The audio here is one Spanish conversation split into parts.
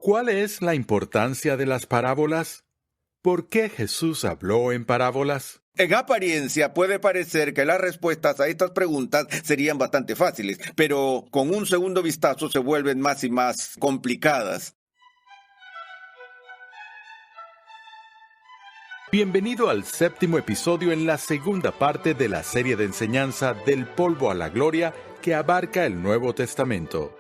¿Cuál es la importancia de las parábolas? ¿Por qué Jesús habló en parábolas? En apariencia puede parecer que las respuestas a estas preguntas serían bastante fáciles, pero con un segundo vistazo se vuelven más y más complicadas. Bienvenido al 7º episodio en la segunda parte de la serie de enseñanza Del polvo a la gloria que abarca el Nuevo Testamento.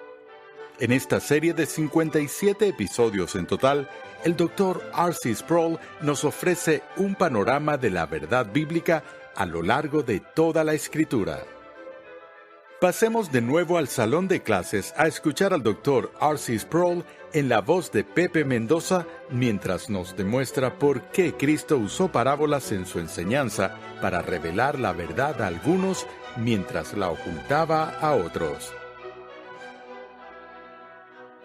En esta serie de 57 episodios en total, el Dr. R.C. Sproul nos ofrece un panorama de la verdad bíblica a lo largo de toda la Escritura. Pasemos de nuevo al salón de clases a escuchar al Dr. R.C. Sproul en la voz de Pepe Mendoza mientras nos demuestra por qué Cristo usó parábolas en su enseñanza para revelar la verdad a algunos mientras la ocultaba a otros.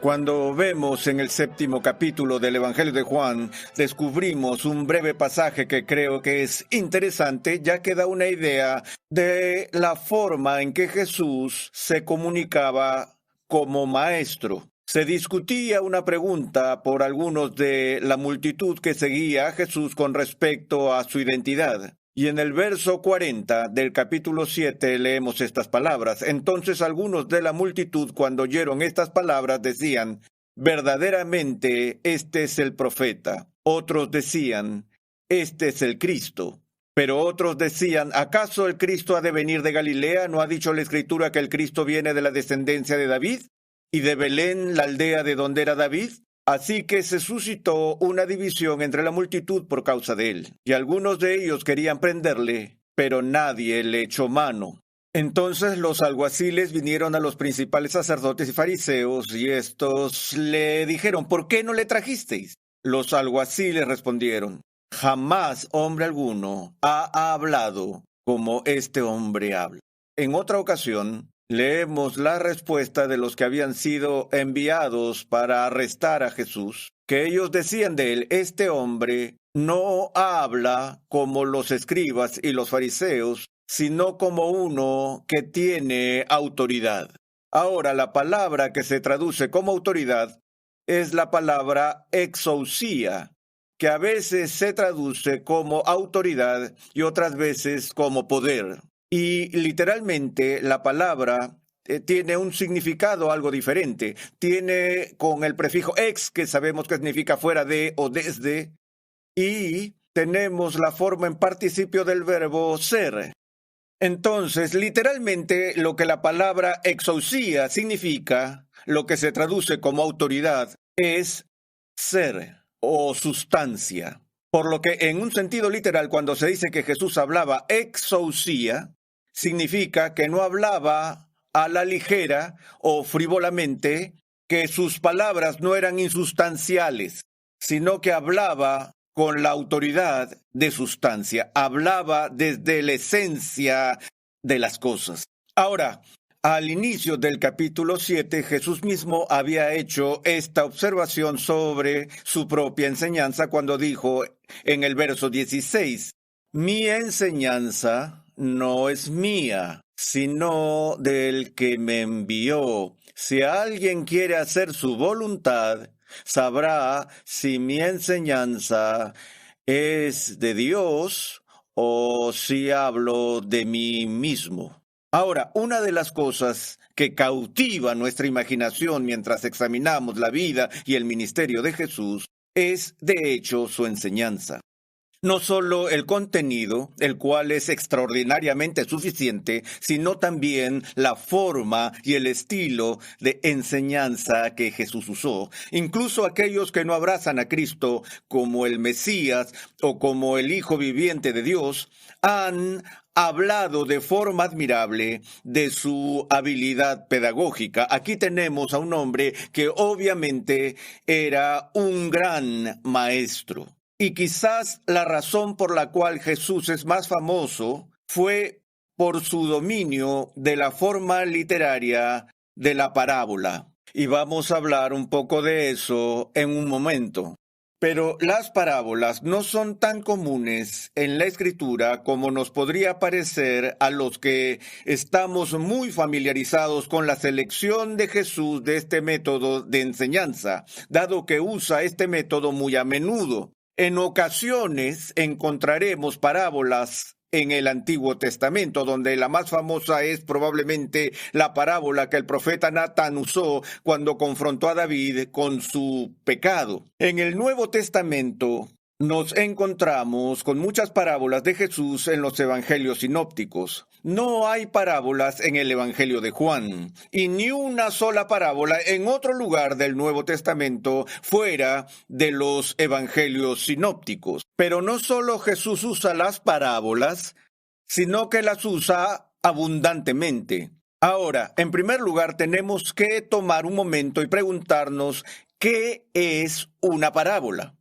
Cuando vemos en el 7º capítulo del Evangelio de Juan, descubrimos un breve pasaje que creo que es interesante, ya que da una idea de la forma en que Jesús se comunicaba como maestro. Se discutía una pregunta por algunos de la multitud que seguía a Jesús con respecto a su identidad. Y en el verso 40 del capítulo 7 leemos estas palabras. Entonces algunos de la multitud, cuando oyeron estas palabras, decían: verdaderamente este es el profeta. Otros decían: este es el Cristo. Pero otros decían: ¿acaso el Cristo ha de venir de Galilea? ¿No ha dicho la Escritura que el Cristo viene de la descendencia de David? ¿Y de Belén, la aldea de donde era David? Así que se suscitó una división entre la multitud por causa de él, y algunos de ellos querían prenderle, pero nadie le echó mano. Entonces los alguaciles vinieron a los principales sacerdotes y fariseos, y estos le dijeron: ¿por qué no le trajisteis? Los alguaciles respondieron: jamás hombre alguno ha hablado como este hombre habla. En otra ocasión, leemos la respuesta de los que habían sido enviados para arrestar a Jesús, que ellos decían de él: este hombre no habla como los escribas y los fariseos, sino como uno que tiene autoridad. Ahora, la palabra que se traduce como autoridad es la palabra exousia, que a veces se traduce como autoridad y otras veces como poder. Y literalmente la palabra tiene un significado algo diferente. Tiene con el prefijo ex, que sabemos que significa fuera de o desde, y tenemos la forma en participio del verbo ser. Entonces, literalmente lo que la palabra exousia significa, lo que se traduce como autoridad, es ser o sustancia. Por lo que en un sentido literal, cuando se dice que Jesús hablaba exousia, significa que no hablaba a la ligera o frívolamente, que sus palabras no eran insustanciales, sino que hablaba con la autoridad de sustancia, hablaba desde la esencia de las cosas. Ahora, al inicio del capítulo 7, Jesús mismo había hecho esta observación sobre su propia enseñanza cuando dijo en el verso 16, mi enseñanza no es mía, sino del que me envió. Si alguien quiere hacer su voluntad, sabrá si mi enseñanza es de Dios o si hablo de mí mismo. Ahora, una de las cosas que cautiva nuestra imaginación mientras examinamos la vida y el ministerio de Jesús es, de hecho, su enseñanza. No solo el contenido, el cual es extraordinariamente suficiente, sino también la forma y el estilo de enseñanza que Jesús usó. Incluso aquellos que no abrazan a Cristo como el Mesías o como el Hijo viviente de Dios, han hablado de forma admirable de su habilidad pedagógica. Aquí tenemos a un hombre que obviamente era un gran maestro. Y quizás la razón por la cual Jesús es más famoso fue por su dominio de la forma literaria de la parábola. Y vamos a hablar un poco de eso en un momento. Pero las parábolas no son tan comunes en la escritura como nos podría parecer a los que estamos muy familiarizados con la selección de Jesús de este método de enseñanza, dado que usa este método muy a menudo. En ocasiones encontraremos parábolas en el Antiguo Testamento, donde la más famosa es probablemente la parábola que el profeta Natán usó cuando confrontó a David con su pecado. En el Nuevo Testamento nos encontramos con muchas parábolas de Jesús en los evangelios sinópticos. No hay parábolas en el Evangelio de Juan, y ni una sola parábola en otro lugar del Nuevo Testamento fuera de los evangelios sinópticos. Pero no solo Jesús usa las parábolas, sino que las usa abundantemente. Ahora, en primer lugar, tenemos que tomar un momento y preguntarnos ¿qué es una parábola?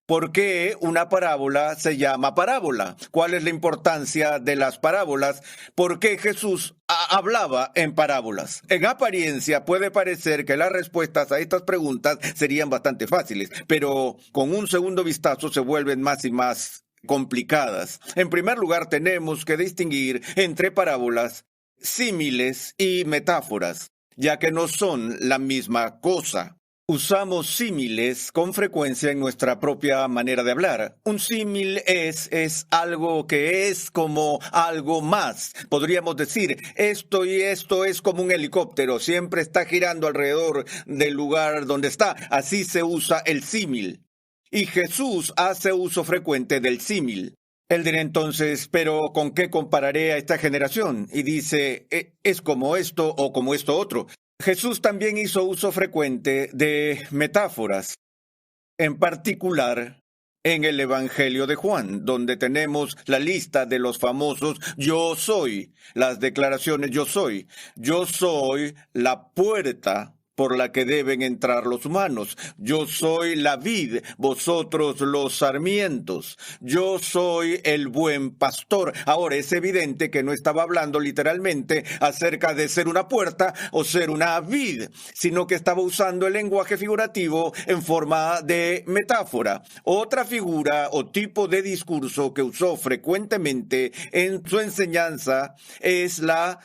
¿Por qué una parábola se llama parábola? ¿Cuál es la importancia de las parábolas? ¿Por qué Jesús hablaba en parábolas? En apariencia puede parecer que las respuestas a estas preguntas serían bastante fáciles, pero con un segundo vistazo se vuelven más y más complicadas. En primer lugar, tenemos que distinguir entre parábolas, símiles y metáforas, ya que no son la misma cosa. Usamos símiles con frecuencia en nuestra propia manera de hablar. Un símil es algo que es como algo más. Podríamos decir, esto y esto es como un helicóptero, siempre está girando alrededor del lugar donde está. Así se usa el símil. Y Jesús hace uso frecuente del símil. Él dirá entonces, pero ¿con qué compararé a esta generación? Y dice, es como esto o como esto otro. Jesús también hizo uso frecuente de metáforas, en particular en el Evangelio de Juan, donde tenemos la lista de los famosos yo soy, las declaraciones yo soy la puerta por la que deben entrar los humanos. Yo soy la vid, vosotros los sarmientos. Yo soy el buen pastor. Ahora, es evidente que no estaba hablando literalmente acerca de ser una puerta o ser una vid, sino que estaba usando el lenguaje figurativo en forma de metáfora. Otra figura o tipo de discurso que usó frecuentemente en su enseñanza es la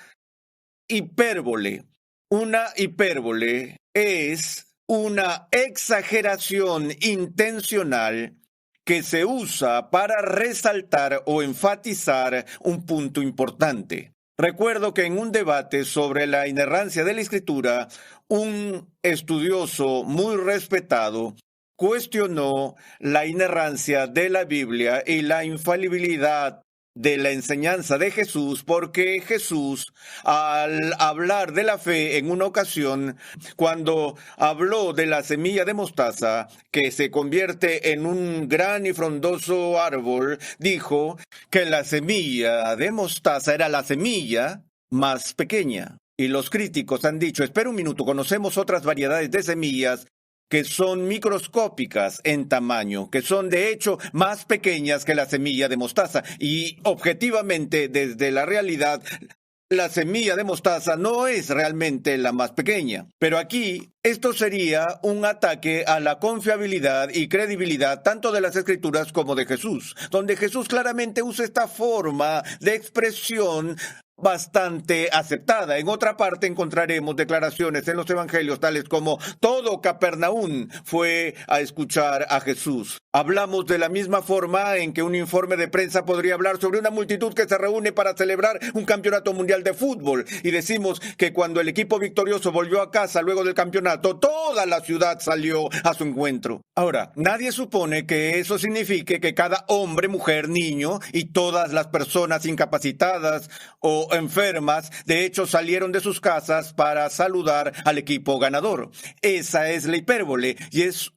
hipérbole. Una hipérbole es una exageración intencional que se usa para resaltar o enfatizar un punto importante. Recuerdo que en un debate sobre la inerrancia de la Escritura, un estudioso muy respetado cuestionó la inerrancia de la Biblia y la infalibilidad de la enseñanza de Jesús, porque Jesús, al hablar de la fe en una ocasión, cuando habló de la semilla de mostaza, que se convierte en un gran y frondoso árbol, dijo que la semilla de mostaza era la semilla más pequeña. Y los críticos han dicho, espera un minuto, conocemos otras variedades de semillas que son microscópicas en tamaño, que son de hecho más pequeñas que la semilla de mostaza. Y objetivamente, desde la realidad, la semilla de mostaza no es realmente la más pequeña. Pero aquí, esto sería un ataque a la confiabilidad y credibilidad tanto de las Escrituras como de Jesús, donde Jesús claramente usa esta forma de expresión bastante aceptada. En otra parte encontraremos declaraciones en los evangelios tales como todo Capernaum fue a escuchar a Jesús. Hablamos de la misma forma en que un informe de prensa podría hablar sobre una multitud que se reúne para celebrar un campeonato mundial de fútbol y decimos que cuando el equipo victorioso volvió a casa luego del campeonato, toda la ciudad salió a su encuentro. Ahora, nadie supone que eso signifique que cada hombre, mujer, niño y todas las personas incapacitadas o enfermas, de hecho, salieron de sus casas para saludar al equipo ganador. Esa es la hipérbole y es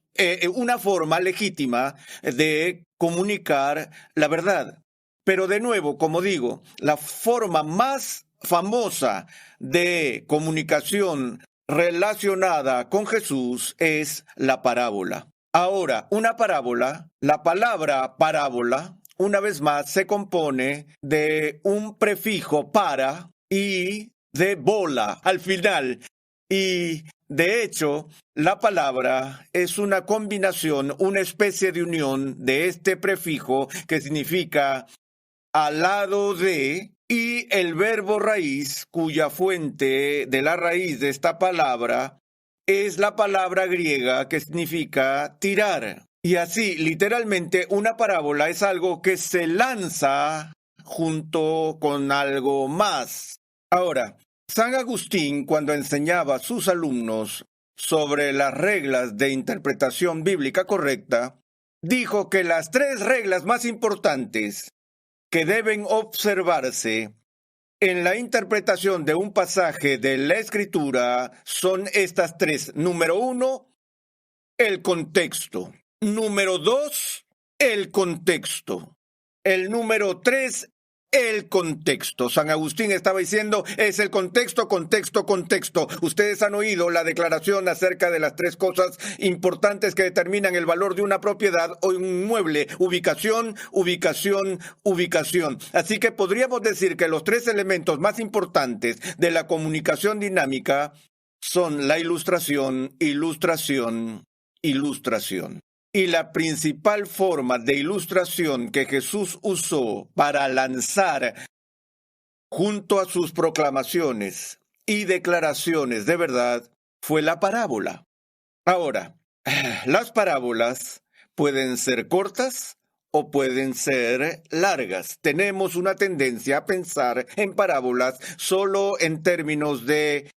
una forma legítima de comunicar la verdad. Pero de nuevo, como digo, la forma más famosa de comunicación relacionada con Jesús es la parábola. Ahora, una parábola, la palabra parábola, una vez más, se compone de un prefijo para y de bola al final. Y, de hecho, la palabra es una combinación, una especie de unión de este prefijo que significa al lado de y el verbo raíz, cuya fuente de la raíz de esta palabra es la palabra griega que significa tirar. Y así, literalmente, una parábola es algo que se lanza junto con algo más. Ahora, San Agustín, cuando enseñaba a sus alumnos sobre las reglas de interpretación bíblica correcta, dijo que las 3 reglas más importantes que deben observarse en la interpretación de un pasaje de la Escritura son estas 3. Número 1, el contexto. Número 2, el contexto. El número 3, el contexto. San Agustín estaba diciendo, es el contexto, contexto, contexto. Ustedes han oído la declaración acerca de las 3 cosas importantes que determinan el valor de una propiedad o un inmueble. Ubicación, ubicación, ubicación. Así que podríamos decir que los 3 elementos más importantes de la comunicación dinámica son la ilustración, ilustración, ilustración. Y la principal forma de ilustración que Jesús usó para lanzar junto a sus proclamaciones y declaraciones de verdad fue la parábola. Ahora, las parábolas pueden ser cortas o pueden ser largas. Tenemos una tendencia a pensar en parábolas solo en términos de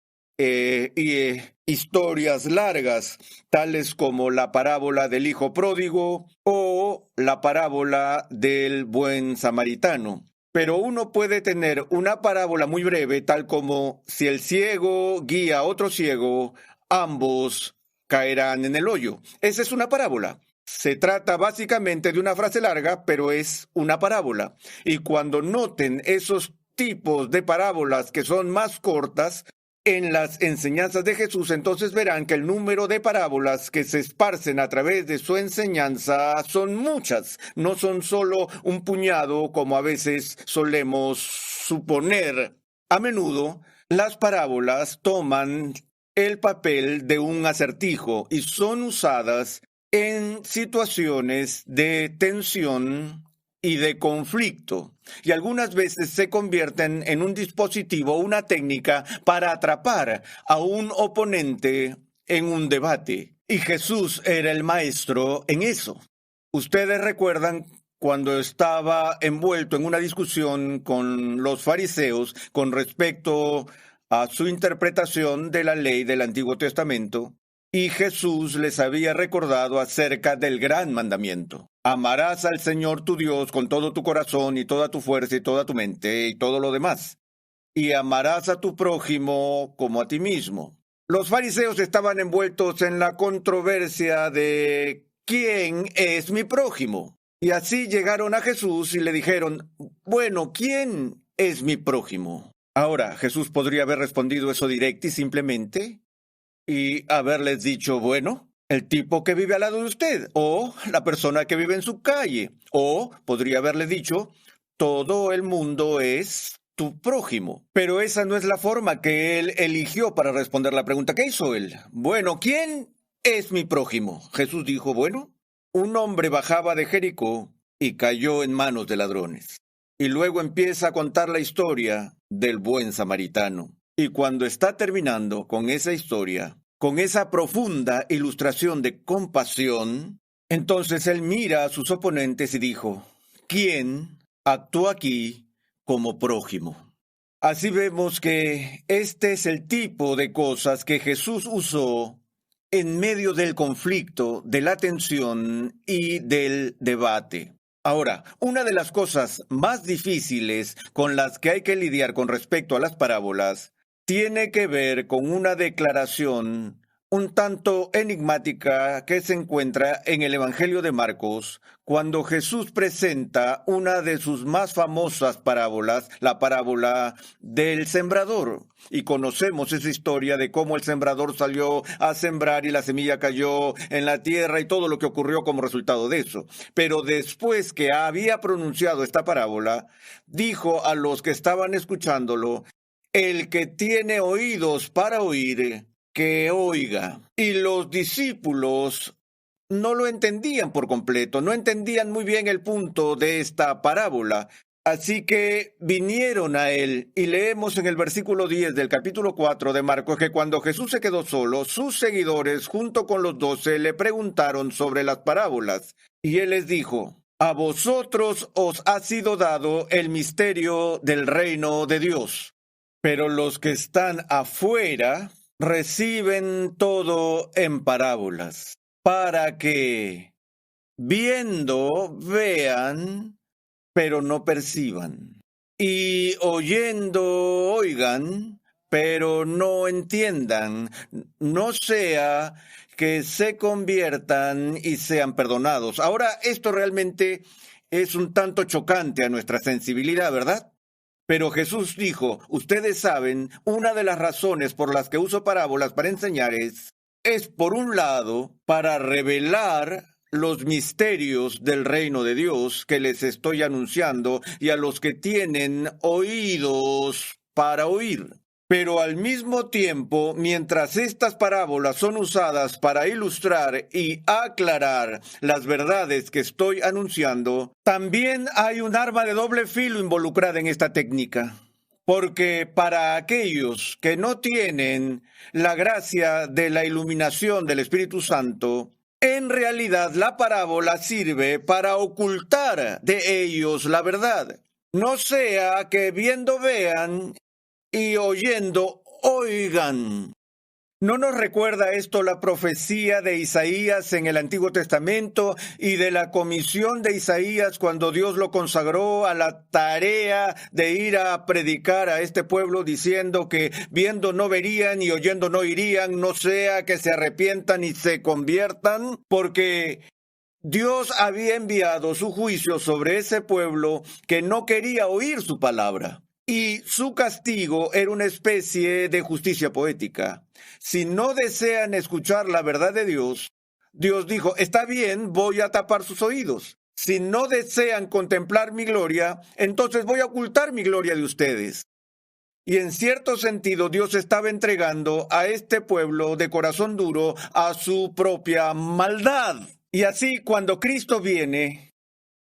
historias largas, tales como la parábola del hijo pródigo o la parábola del buen samaritano. Pero uno puede tener una parábola muy breve, tal como si el ciego guía a otro ciego, ambos caerán en el hoyo. Esa es una parábola. Se trata básicamente de una frase larga, pero es una parábola. Y cuando noten esos tipos de parábolas que son más cortas, en las enseñanzas de Jesús, entonces verán que el número de parábolas que se esparcen a través de su enseñanza son muchas, no son solo un puñado como a veces solemos suponer. A menudo, las parábolas toman el papel de un acertijo y son usadas en situaciones de tensión y de conflicto, y algunas veces se convierten en un dispositivo, una técnica para atrapar a un oponente en un debate. Y Jesús era el maestro en eso. Ustedes recuerdan cuando estaba envuelto en una discusión con los fariseos con respecto a su interpretación de la ley del Antiguo Testamento, y Jesús les había recordado acerca del gran mandamiento. Amarás al Señor tu Dios con todo tu corazón y toda tu fuerza y toda tu mente y todo lo demás. Y amarás a tu prójimo como a ti mismo. Los fariseos estaban envueltos en la controversia de ¿quién es mi prójimo? Y así llegaron a Jesús y le dijeron, bueno, ¿quién es mi prójimo? Ahora, Jesús podría haber respondido eso directo y simplemente y haberles dicho, bueno, el tipo que vive al lado de usted, o la persona que vive en su calle, o podría haberle dicho, todo el mundo es tu prójimo. Pero esa no es la forma que él eligió para responder la pregunta. ¿Qué hizo él? Bueno, ¿quién es mi prójimo? Jesús dijo, bueno, un hombre bajaba de Jericó y cayó en manos de ladrones. Y luego empieza a contar la historia del buen samaritano. Y cuando está terminando con esa historia, con esa profunda ilustración de compasión, entonces él mira a sus oponentes y dijo, ¿quién actuó aquí como prójimo? Así vemos que este es el tipo de cosas que Jesús usó en medio del conflicto, de la tensión y del debate. Ahora, una de las cosas más difíciles con las que hay que lidiar con respecto a las parábolas tiene que ver con una declaración un tanto enigmática que se encuentra en el Evangelio de Marcos, cuando Jesús presenta una de sus más famosas parábolas, la parábola del sembrador. Y conocemos esa historia de cómo el sembrador salió a sembrar y la semilla cayó en la tierra y todo lo que ocurrió como resultado de eso. Pero después que había pronunciado esta parábola, dijo a los que estaban escuchándolo, el que tiene oídos para oír, que oiga. Y los discípulos no lo entendían por completo, no entendían muy bien el punto de esta parábola. Así que vinieron a él, y leemos en el versículo 10 del capítulo 4 de Marcos que cuando Jesús se quedó solo, sus seguidores junto con los 12 le preguntaron sobre las parábolas. Y él les dijo: a vosotros os ha sido dado el misterio del reino de Dios, pero los que están afuera reciben todo en parábolas, para que, viendo, vean, pero no perciban, y oyendo, oigan, pero no entiendan, no sea que se conviertan y sean perdonados. Ahora, esto realmente es un tanto chocante a nuestra sensibilidad, ¿verdad? Pero Jesús dijo: ustedes saben, una de las razones por las que uso parábolas para enseñar es por un lado, para revelar los misterios del reino de Dios que les estoy anunciando y a los que tienen oídos para oír. Pero al mismo tiempo, mientras estas parábolas son usadas para ilustrar y aclarar las verdades que estoy anunciando, también hay un arma de doble filo involucrada en esta técnica. Porque para aquellos que no tienen la gracia de la iluminación del Espíritu Santo, en realidad la parábola sirve para ocultar de ellos la verdad. No sea que viendo vean y oyendo oigan. ¿No nos recuerda esto la profecía de Isaías en el Antiguo Testamento y de la comisión de Isaías cuando Dios lo consagró a la tarea de ir a predicar a este pueblo diciendo que viendo no verían y oyendo no irían, no sea que se arrepientan y se conviertan? Porque Dios había enviado su juicio sobre ese pueblo que no quería oír su palabra. Y su castigo era una especie de justicia poética. Si no desean escuchar la verdad de Dios, Dios dijo: está bien, voy a tapar sus oídos. Si no desean contemplar mi gloria, entonces voy a ocultar mi gloria de ustedes. Y en cierto sentido, Dios estaba entregando a este pueblo de corazón duro a su propia maldad. Y así, cuando Cristo viene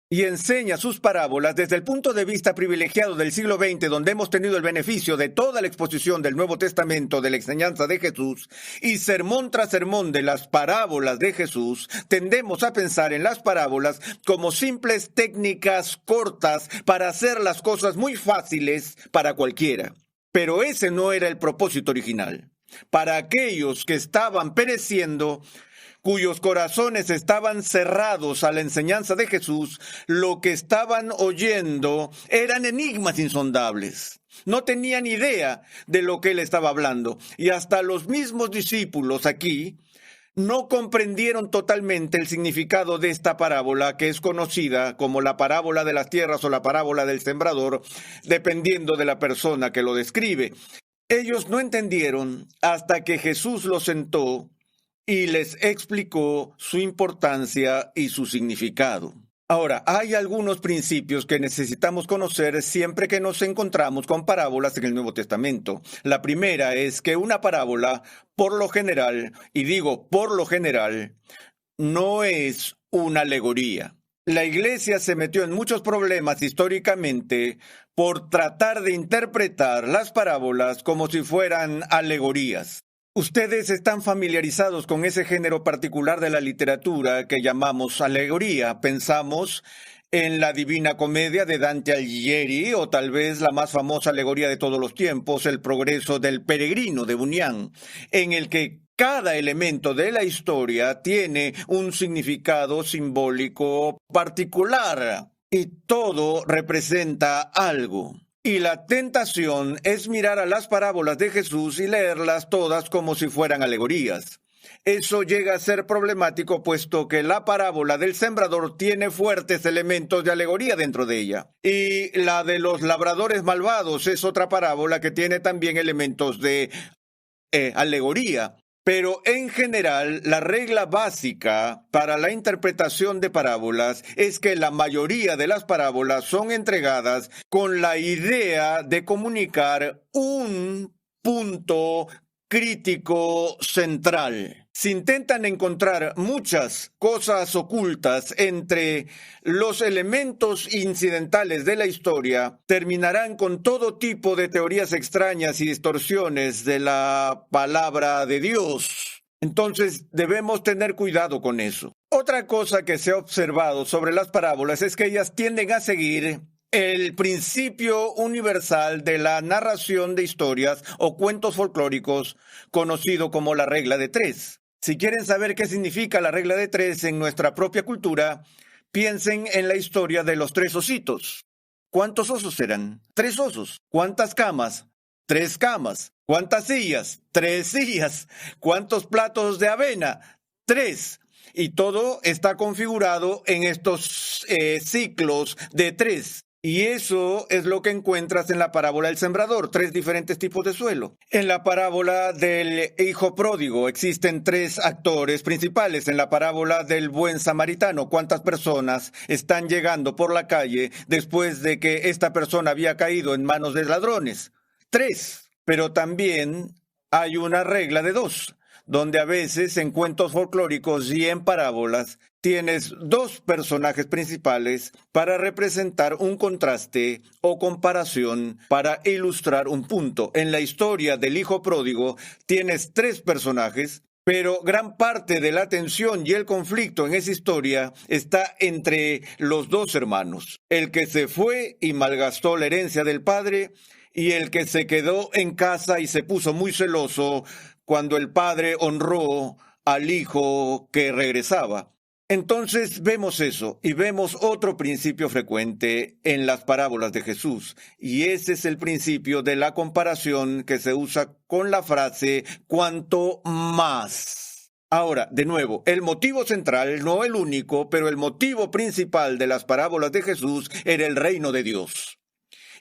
y enseña sus parábolas desde el punto de vista privilegiado del siglo XX, donde hemos tenido el beneficio de toda la exposición del Nuevo Testamento, de la enseñanza de Jesús, y sermón tras sermón de las parábolas de Jesús, tendemos a pensar en las parábolas como simples técnicas cortas para hacer las cosas muy fáciles para cualquiera. Pero ese no era el propósito original. Para aquellos que estaban pereciendo, cuyos corazones estaban cerrados a la enseñanza de Jesús, lo que estaban oyendo eran enigmas insondables. No tenían idea de lo que él estaba hablando. Y hasta los mismos discípulos aquí no comprendieron totalmente el significado de esta parábola, que es conocida como la parábola de las tierras o la parábola del sembrador, dependiendo de la persona que lo describe. Ellos no entendieron hasta que Jesús los sentó y les explicó su importancia y su significado. Ahora, hay algunos principios que necesitamos conocer siempre que nos encontramos con parábolas en el Nuevo Testamento. La primera es que una parábola, por lo general, y digo por lo general, no es una alegoría. La Iglesia se metió en muchos problemas históricamente por tratar de interpretar las parábolas como si fueran alegorías. Ustedes están familiarizados con ese género particular de la literatura que llamamos alegoría. Pensamos en la Divina Comedia de Dante Alighieri, o tal vez la más famosa alegoría de todos los tiempos, El Progreso del Peregrino de Bunyan, en el que cada elemento de la historia tiene un significado simbólico particular y todo representa algo. Y la tentación es mirar a las parábolas de Jesús y leerlas todas como si fueran alegorías. Eso llega a ser problemático, puesto que la parábola del sembrador tiene fuertes elementos de alegoría dentro de ella. Y la de los labradores malvados es otra parábola que tiene también elementos de alegoría. Pero en general, la regla básica para la interpretación de parábolas es que la mayoría de las parábolas son entregadas con la idea de comunicar un punto crítico central. Si intentan encontrar muchas cosas ocultas entre los elementos incidentales de la historia, terminarán con todo tipo de teorías extrañas y distorsiones de la palabra de Dios. Entonces debemos tener cuidado con eso. Otra cosa que se ha observado sobre las parábolas es que ellas tienden a seguir el principio universal de la narración de historias o cuentos folclóricos, conocido como la regla de tres. Si quieren saber qué significa la regla de tres en nuestra propia cultura, piensen en la historia de los tres ositos. ¿Cuántos osos eran? 3 osos. ¿Cuántas camas? 3 camas. ¿Cuántas sillas? 3 sillas. ¿Cuántos platos de avena? 3. Y todo está configurado en estos ciclos de 3. Y eso es lo que encuentras en la parábola del sembrador, 3 diferentes tipos de suelo. En la parábola del hijo pródigo existen 3 actores principales. En la parábola del buen samaritano, ¿cuántas personas están llegando por la calle después de que esta persona había caído en manos de ladrones? 3. Pero también hay una regla de 2, donde a veces en cuentos folclóricos y en parábolas tienes 2 personajes principales para representar un contraste o comparación, para ilustrar un punto. En la historia del hijo pródigo tienes 3 personajes, pero gran parte de la tensión y el conflicto en esa historia está entre los 2 hermanos. El que se fue y malgastó la herencia del padre, y el que se quedó en casa y se puso muy celoso cuando el padre honró al hijo que regresaba. Entonces vemos eso y vemos otro principio frecuente en las parábolas de Jesús, y ese es el principio de la comparación que se usa con la frase cuanto más. Ahora, de nuevo, el motivo central, no el único, pero el motivo principal de las parábolas de Jesús era el reino de Dios.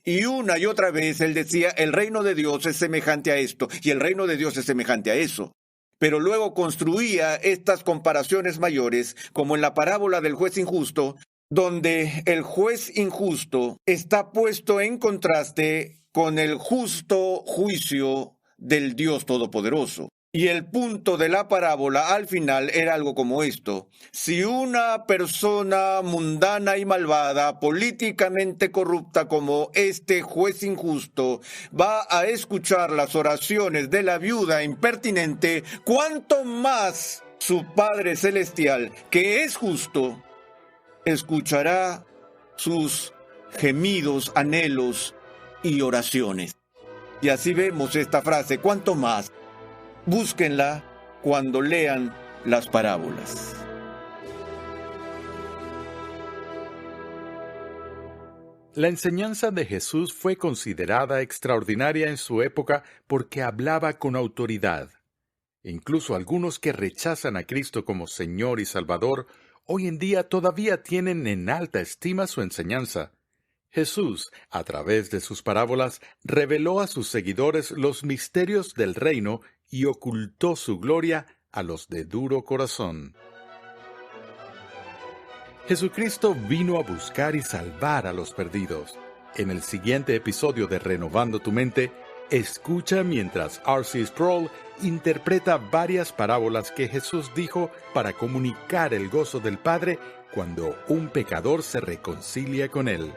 Y una y otra vez él decía, el reino de Dios es semejante a esto, y el reino de Dios es semejante a eso. Pero luego construía estas comparaciones mayores, como en la parábola del juez injusto, donde el juez injusto está puesto en contraste con el justo juicio del Dios Todopoderoso. Y el punto de la parábola al final era algo como esto: si una persona mundana y malvada, políticamente corrupta como este juez injusto, va a escuchar las oraciones de la viuda impertinente, ¿cuánto más su Padre Celestial, que es justo, escuchará sus gemidos, anhelos y oraciones? Y así vemos esta frase, ¿cuánto más? Búsquenla cuando lean las parábolas. La enseñanza de Jesús fue considerada extraordinaria en su época porque hablaba con autoridad. Incluso algunos que rechazan a Cristo como Señor y Salvador, hoy en día todavía tienen en alta estima su enseñanza. Jesús, a través de sus parábolas, reveló a sus seguidores los misterios del reino y ocultó su gloria a los de duro corazón. Jesucristo vino a buscar y salvar a los perdidos. En el siguiente episodio de Renovando tu Mente, escucha mientras R.C. Sproul interpreta varias parábolas que Jesús dijo para comunicar el gozo del Padre cuando un pecador se reconcilia con Él.